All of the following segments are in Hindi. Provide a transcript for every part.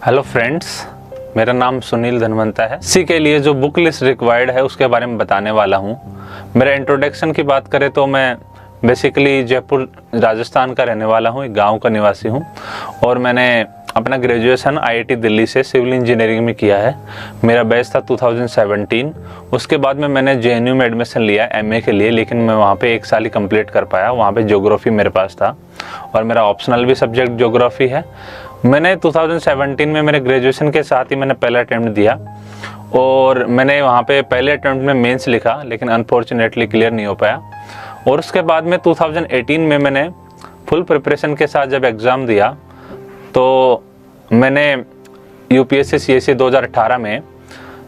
हेलो फ्रेंड्स, मेरा नाम सुनील धनवंता है। इसी के लिए जो बुक लिस्ट रिक्वायर्ड है उसके बारे में बताने वाला हूँ। मेरा इंट्रोडक्शन की बात करें तो मैं बेसिकली जयपुर राजस्थान का रहने वाला हूँ, एक गांव का निवासी हूँ और मैंने अपना ग्रेजुएशन आईआईटी दिल्ली से सिविल इंजीनियरिंग में किया है। मेरा बैच था 2017। उसके बाद में मैंने जेएनयू में एडमिशन लिया एमए के लिए, लेकिन मैं वहाँ पे 1 साल ही कंप्लीट कर पाया। वहाँ पे ज्योग्राफी मेरे पास था और मेरा ऑप्शनल भी सब्जेक्ट ज्योग्राफी है। मैंने 2017 में मेरे ग्रेजुएशन के साथ ही मैंने पहला अटैम्प्ट दिया और मैंने वहाँ पे पहले अटैम्प्ट में मेंस लिखा, लेकिन अनफॉर्चुनेटली क्लियर नहीं हो पाया। और उसके बाद में 2018 में मैंने फुल प्रिपरेशन के साथ जब एग्ज़ाम दिया तो मैंने यूपीएससी सीएससी 2018 में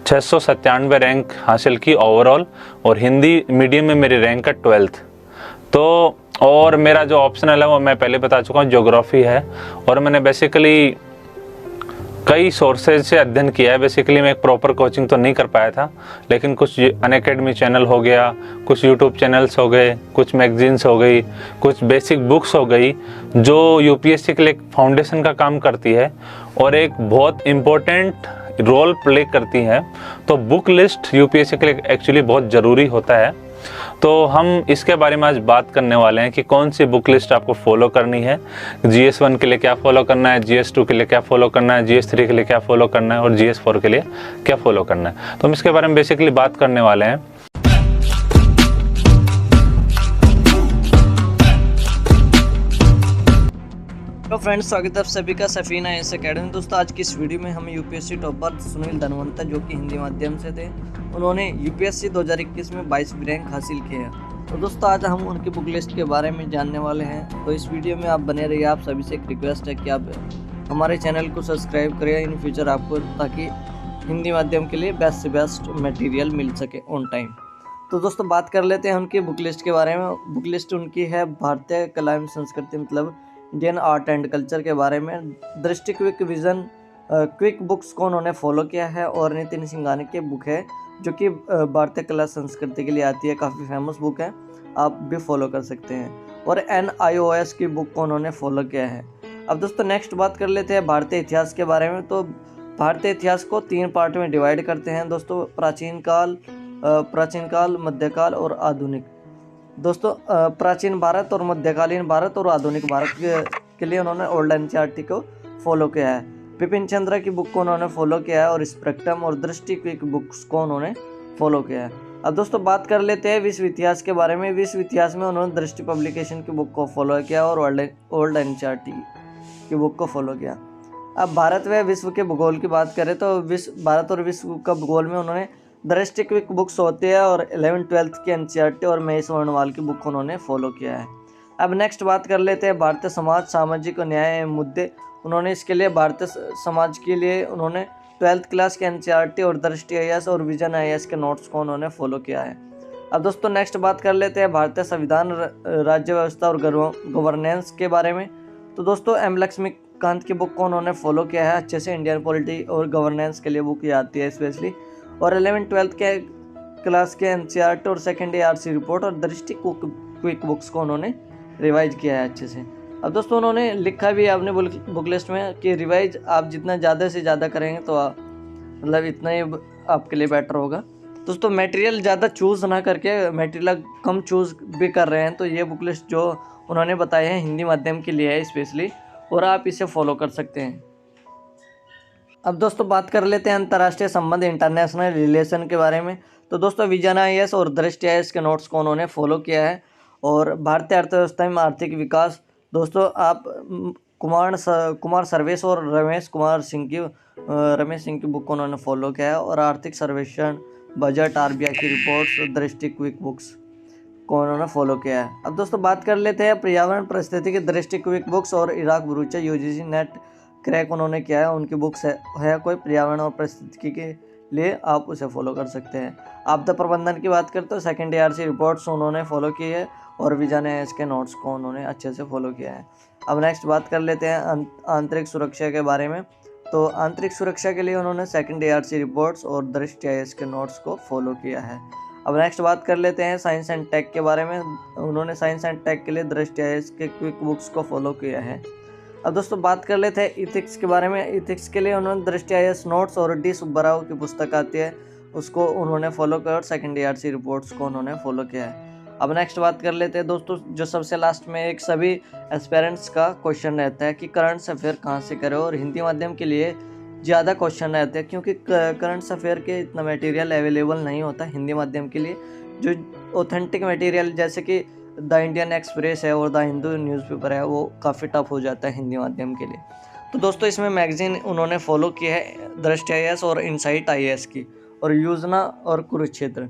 697 रैंक हासिल की ओवरऑल, और हिंदी मीडियम में मेरी रैंक है 12th। तो और मेरा जो ऑप्शनल है वो मैं पहले बता चुका हूँ, ज्योग्राफी है। और मैंने बेसिकली कई सोर्सेज से अध्ययन किया है। बेसिकली मैं एक प्रॉपर कोचिंग तो नहीं कर पाया था, लेकिन कुछ अनअकैडमी चैनल हो गया, कुछ यूट्यूब चैनल्स हो गए, कुछ मैगजीन्स हो गई, कुछ बेसिक बुक्स हो गई जो यूपीएससी के लिए फाउंडेशन का काम करती है और एक बहुत इम्पोर्टेंट रोल प्ले करती है। तो बुक लिस्ट यूपीएससी के लिए एक्चुअली बहुत ज़रूरी होता है। तो हम इसके बारे में आज बात करने वाले हैं कि कौन सी बुक लिस्ट आपको फॉलो करनी है। GS1 के लिए क्या फॉलो करना है, GS2 के लिए क्या फॉलो करना है, GS3 के लिए क्या फॉलो करना है और GS4 के लिए क्या फॉलो करना है। तो हम इसके बारे में बेसिकली बात करने वाले हैं। तो फ्रेंड्स, स्वागत है आप सभी का सफीना एस अकेडमी। दोस्तों, आज की इस वीडियो में हम यूपीएससी टॉपर सुनील धनवंता, जो कि हिंदी माध्यम से थे, उन्होंने यूपीएससी 2021 में 22वीं रैंक हासिल की है। तो दोस्तों, आज हम उनकी बुक लिस्ट के बारे में जानने वाले हैं। तो इस वीडियो में आप बने रहिए। आप सभी से एक रिक्वेस्ट है कि आप हमारे चैनल को सब्सक्राइब करें इन फ्यूचर आपको, ताकि हिंदी माध्यम के लिए बेस्ट से बेस्ट मटेरियल मिल सके ऑन टाइम। तो दोस्तों, बात कर लेते हैं उनकी बुक लिस्ट के बारे में। बुक लिस्ट उनकी है भारतीय कला एवं संस्कृति, मतलब इंडियन आर्ट एंड कल्चर के बारे में। दृष्टि क्विक विजन क्विक बुक्स को उन्होंने फॉलो किया है, और नितिन सिंघानिया की बुक है जो कि भारतीय कला संस्कृति के लिए आती है, काफ़ी फेमस बुक है, आप भी फॉलो कर सकते हैं। और NIOS की बुक को उन्होंने फॉलो किया है। अब दोस्तों, नेक्स्ट बात कर लेते हैं भारतीय इतिहास के बारे में। तो भारतीय इतिहास को 3 पार्ट में डिवाइड करते हैं दोस्तों: प्राचीन काल, मध्यकाल और आधुनिक। दोस्तों, प्राचीन भारत और मध्यकालीन भारत और आधुनिक भारत के लिए उन्होंने ओल्ड एनसीईआरटी को फॉलो किया है। बिपिन चंद्र की बुक को उन्होंने फॉलो किया है, और स्पेक्ट्रम और दृष्टि की बुक्स को उन्होंने फॉलो किया है। अब दोस्तों, बात कर लेते हैं विश्व इतिहास के बारे में। विश्व इतिहास में उन्होंने दृष्टि पब्लिकेशन की बुक को फॉलो किया और ओल्ड एनसीईआरटी की बुक को फॉलो किया। अब भारत व विश्व के भूगोल की बात करें तो भारत और विश्व का भूगोल में उन्होंने दृष्टि क्विक बुक्स होती है, और 11th-12th की एनसीईआरटी और महेश वर्णवाल की बुक उन्होंने फॉलो किया है। अब नेक्स्ट बात कर लेते हैं भारतीय समाज, सामाजिक और न्याय एवं मुद्दे। उन्होंने इसके लिए भारतीय समाज के लिए उन्होंने 12th क्लास के एनसीईआरटी और दृष्टि IAS और विजन IAS के नोट्स को उन्होंने फॉलो किया है। अब दोस्तों, नेक्स्ट बात कर लेते हैं भारतीय संविधान, राज्य व्यवस्था और गवर्नेंस के बारे में। तो दोस्तों, M लक्ष्मीकांत की बुक को उन्होंने फॉलो किया है अच्छे से। इंडियन पॉलिटी और गवर्नेंस के लिए बुक ये आती है स्पेशली। और 11th-12th के क्लास के एनसीईआरटी और सेकेंड ARC रिपोर्ट और दृष्टि क्विक बुक्स को उन्होंने रिवाइज किया है अच्छे से। अब दोस्तों, उन्होंने लिखा भी है अपने बुक लिस्ट में कि रिवाइज आप जितना ज़्यादा से ज़्यादा करेंगे तो मतलब इतना ही आपके लिए बेटर होगा। दोस्तों, मटेरियल ज़्यादा चूज़ ना करके मटेरियल कम चूज़ भी कर रहे हैं, तो ये बुक लिस्ट जो उन्होंने बताए हैं हिंदी माध्यम के लिए है स्पेशली, और आप इसे फॉलो कर सकते हैं। अब दोस्तों, बात कर लेते हैं अंतर्राष्ट्रीय संबंध, इंटरनेशनल रिलेशन के बारे में। तो दोस्तों, विजन IAS और दृष्टि IAS के नोट्स को उन्होंने फॉलो किया है। और भारतीय अर्थव्यवस्था में आर्थिक विकास, दोस्तों आप कुमार सर्वेश और रमेश सिंह की बुक को उन्होंने फॉलो किया है। और आर्थिक सर्वेक्षण, बजट, RBI की रिपोर्ट्स, दृष्टि क्विक बुक्स को उन्होंने फॉलो किया है। अब दोस्तों, बात कर लेते हैं पर्यावरण परिस्थिति की दृष्टि क्विक बुक्स और Iraq Bharucha UGC net crack उन्होंने किया है। उनकी बुक्स है कोई पर्यावरण और परिस्थिति के लिए, आप उसे फॉलो कर सकते हैं। आपदा प्रबंधन की बात करते तो सेकेंड ARC रिपोर्ट्स उन्होंने फॉलो की है, और विजन IAS के नोट्स को उन्होंने अच्छे से फॉलो किया है। अब नेक्स्ट बात कर लेते हैं आंतरिक सुरक्षा के बारे में। तो आंतरिक सुरक्षा के लिए उन्होंने सेकेंड ARC रिपोर्ट्स और दृष्टि IAS के नोट्स को फॉलो किया है। अब नेक्स्ट बात कर लेते हैं साइंस एंड टेक के बारे में। उन्होंने साइंस एंड टेक के लिए दृष्टि IAS के क्विक बुक्स को फॉलो किया है। अब दोस्तों बात कर लेते हैं इथिक्स के बारे में। इथिक्स के लिए उन्होंने दृष्टि IAS नोट्स और डी सुब्बाराव की पुस्तक आती है उसको उन्होंने फॉलो किया और सेकंड ERC रिपोर्ट्स को उन्होंने फॉलो किया है। अब नेक्स्ट बात कर लेते हैं दोस्तों, जो सबसे लास्ट में एक सभी एस्पेरेंट्स का क्वेश्चन रहता है कि करंट अफेयर कहाँ से करें, और हिंदी माध्यम के लिए ज़्यादा क्वेश्चन रहते हैं क्योंकि करंट अफेयर के इतना मटेरियल अवेलेबल नहीं होता हिंदी माध्यम के लिए। जो ऑथेंटिक मटेरियल जैसे कि द इंडियन एक्सप्रेस है और द हिंदू न्यूज़पेपर है वो काफ़ी टफ हो जाता है हिंदी माध्यम के लिए। तो दोस्तों इसमें मैगजीन उन्होंने फॉलो किया है दृष्टि IAS और इनसाइट IAS की, और योजना और कुरुक्षेत्र।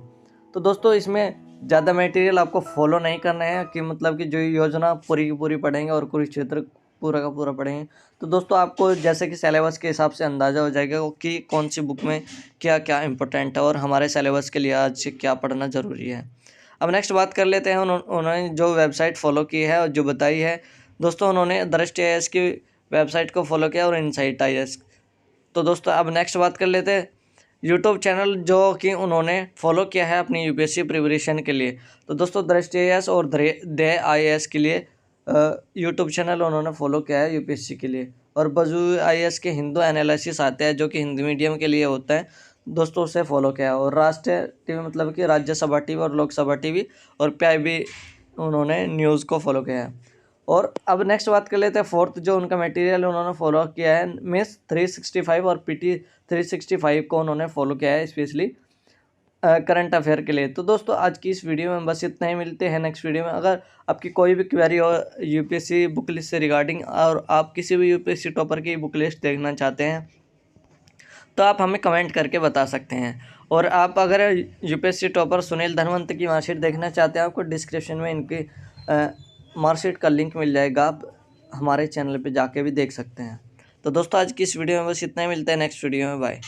तो दोस्तों इसमें ज़्यादा मटेरियल आपको फॉलो नहीं करना है कि मतलब कि जो योजना पूरी की पूरी पढ़ेंगे और कुरुक्षेत्र पूरा का पूरा पढ़ेंगे। तो दोस्तों आपको जैसे कि सिलेबस के हिसाब से अंदाज़ा हो जाएगा कि कौन सी बुक में क्या क्या इंपॉर्टेंट है और हमारे सिलेबस के लिए आज से क्या पढ़ना ज़रूरी है। अब नेक्स्ट बात कर लेते हैं उन्होंने जो वेबसाइट फॉलो की है और जो बताई है दोस्तों, उन्होंने दृष्टि IAS की वेबसाइट को फॉलो किया और इनसाइट IAS। तो दोस्तों अब नेक्स्ट बात कर लेते हैं यूट्यूब चैनल जो कि उन्होंने फॉलो किया है अपनी UPSC प्रिपरेशन के लिए। तो दोस्तों दृष्टि IAS और दे IAS के लिए यूट्यूब चैनल उन्होंने फॉलो किया है UPSC के लिए, और बजू IAS के हिंदू एनालिसिस आते हैं जो कि हिंदी मीडियम के लिए होता है दोस्तों, उसे फॉलो किया है। और राष्ट्रीय टीवी मतलब कि राज्यसभा टीवी और लोकसभा टीवी और PIB उन्होंने न्यूज़ को फॉलो किया है। और अब नेक्स्ट बात कर लेते हैं फोर्थ जो उनका मटेरियल उन्होंने फॉलो किया है मिस 365 और PT 365 को उन्होंने फॉलो किया है स्पेशली करंट अफेयर के लिए। तो दोस्तों आज की इस वीडियो में बस इतना ही, मिलते हैं नेक्स्ट वीडियो में। अगर आपकी कोई भी क्वेरी हो UPSC बुक लिस्ट से रिगार्डिंग और आप किसी भी UPSC टॉपर की बुक लिस्ट देखना चाहते हैं तो आप हमें कमेंट करके बता सकते हैं। और आप अगर UPSC टॉपर सुनील धनवंत की मार्कशीट देखना चाहते हैं आपको डिस्क्रिप्शन में इनकी मार्कशीट का लिंक मिल जाएगा, आप हमारे चैनल पे जाके भी देख सकते हैं। तो दोस्तों आज की इस वीडियो में बस इतना ही, मिलते हैं नेक्स्ट वीडियो में, बाय।